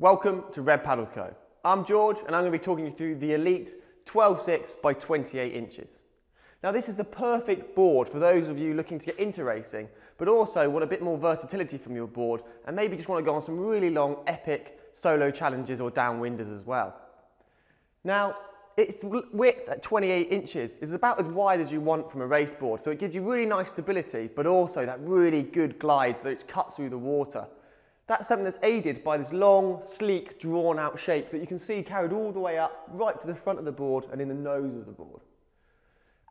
Welcome to Red Paddle Co. I'm George and I'm going to be talking you through the Elite 12.6 by 28 inches. Now this is the perfect board for those of you looking to get into racing, but also want a bit more versatility from your board and maybe just want to go on some really long, epic solo challenges or downwinders as well. Now, its width at 28 inches is about as wide as you want from a race board, so it gives you really nice stability, but also that really good glide so that it cuts through the water. That's something that's aided by this long, sleek, drawn-out shape that you can see carried all the way up, right to the front of the board and in the nose of the board.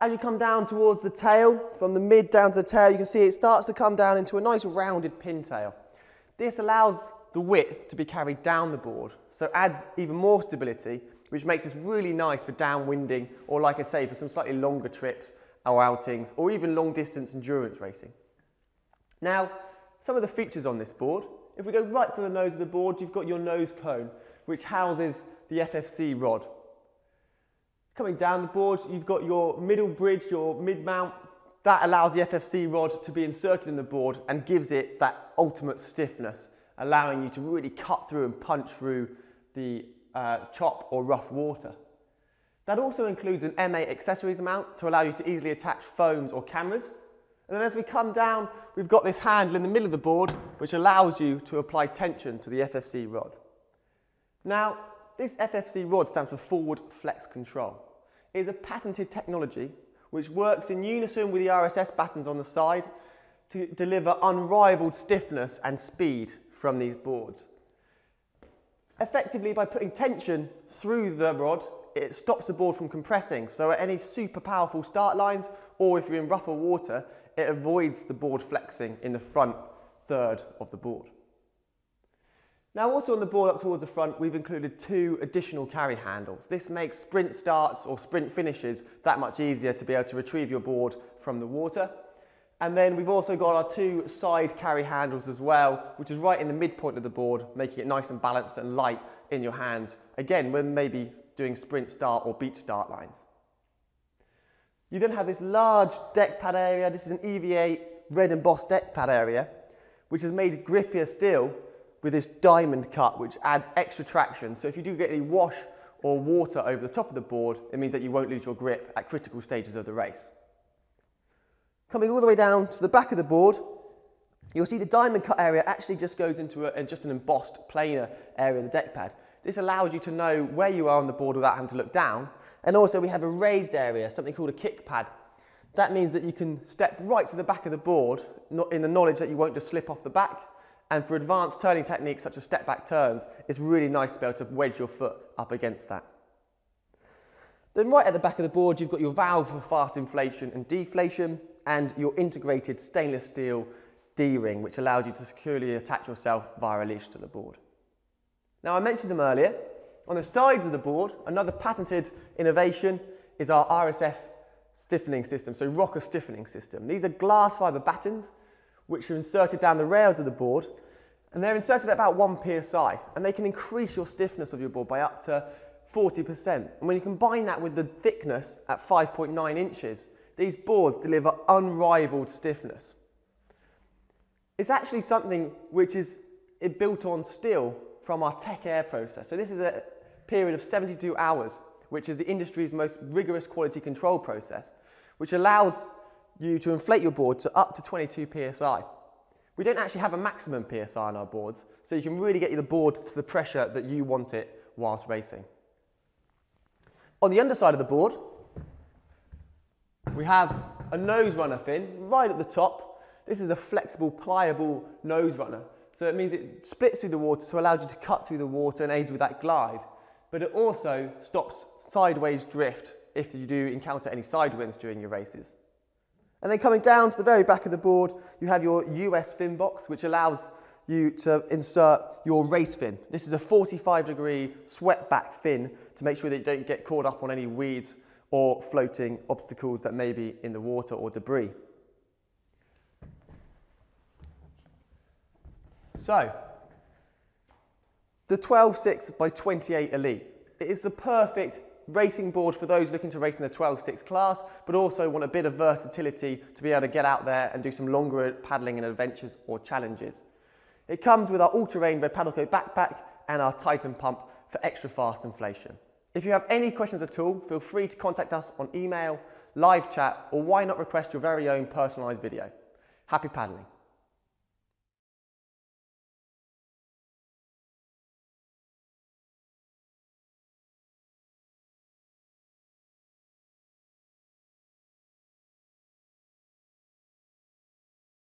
As you come down towards the tail, from the mid down to the tail, you can see it starts to come down into a nice rounded pintail. This allows the width to be carried down the board, so adds even more stability, which makes this really nice for downwinding, or like I say, for some slightly longer trips or outings, or even long distance endurance racing. Now, some of the features on this board. If we go right to the nose of the board, you've got your nose cone, which houses the FFC rod. Coming down the board, you've got your middle bridge, your mid-mount. That allows the FFC rod to be inserted in the board and gives it that ultimate stiffness, allowing you to really cut through and punch through the chop or rough water. That also includes an M8 accessories mount to allow you to easily attach phones or cameras. And then as we come down, we've got this handle in the middle of the board, which allows you to apply tension to the FFC rod. Now, this FFC rod stands for Forward Flex Control. It is a patented technology which works in unison with the RSS buttons on the side to deliver unrivaled stiffness and speed from these boards. Effectively, by putting tension through the rod, it stops the board from compressing, so at any super powerful start lines, or if you're in rougher water, it avoids the board flexing in the front third of the board. Now also on the board up towards the front, we've included two additional carry handles. This makes sprint starts or sprint finishes that much easier to be able to retrieve your board from the water. And then we've also got our two side carry handles as well, which is right in the midpoint of the board, making it nice and balanced and light in your hands. Again, when maybe doing sprint start or beach start lines. You then have this large deck pad area. This is an EVA red embossed deck pad area, which is made grippier still with this diamond cut, which adds extra traction. So if you do get any wash or water over the top of the board, it means that you won't lose your grip at critical stages of the race. Coming all the way down to the back of the board, you'll see the diamond cut area actually just goes into just an embossed planar area of the deck pad. This allows you to know where you are on the board without having to look down. And also we have a raised area, something called a kick pad. That means that you can step right to the back of the board in the knowledge that you won't just slip off the back. And for advanced turning techniques such as step back turns, it's really nice to be able to wedge your foot up against that. Then right at the back of the board, you've got your valve for fast inflation and deflation, and your integrated stainless steel D-ring, which allows you to securely attach yourself via a leash to the board. Now I mentioned them earlier. On the sides of the board, another patented innovation is our RSS stiffening system, so rocker stiffening system. These are glass fibre battens which are inserted down the rails of the board, and they're inserted at about 1 psi, and they can increase your stiffness of your board by up to 40%. And when you combine that with the thickness at 5.9 inches, these boards deliver unrivaled stiffness. It's actually something which is built on steel from our Tech Air process. So this is a period of 72 hours, which is the industry's most rigorous quality control process, which allows you to inflate your board to up to 22 psi. We don't actually have a maximum psi on our boards, so you can really get the board to the pressure that you want it whilst racing. On the underside of the board, we have a nose runner fin right at the top. This is a flexible, pliable nose runner. So it means it splits through the water, so it allows you to cut through the water and aids with that glide. But it also stops sideways drift if you do encounter any side winds during your races. And then coming down to the very back of the board, you have your US fin box, which allows you to insert your race fin. This is a 45-degree swept back fin to make sure that you don't get caught up on any weeds or floating obstacles that may be in the water or debris. So, the 12.6 by 28 Elite. It is the perfect racing board for those looking to race in the 12.6 class, but also want a bit of versatility to be able to get out there and do some longer paddling and adventures or challenges. It comes with our all-terrain Red Paddle Co backpack and our Titan pump for extra fast inflation. If you have any questions at all, feel free to contact us on email, live chat, or why not request your very own personalised video. Happy paddling.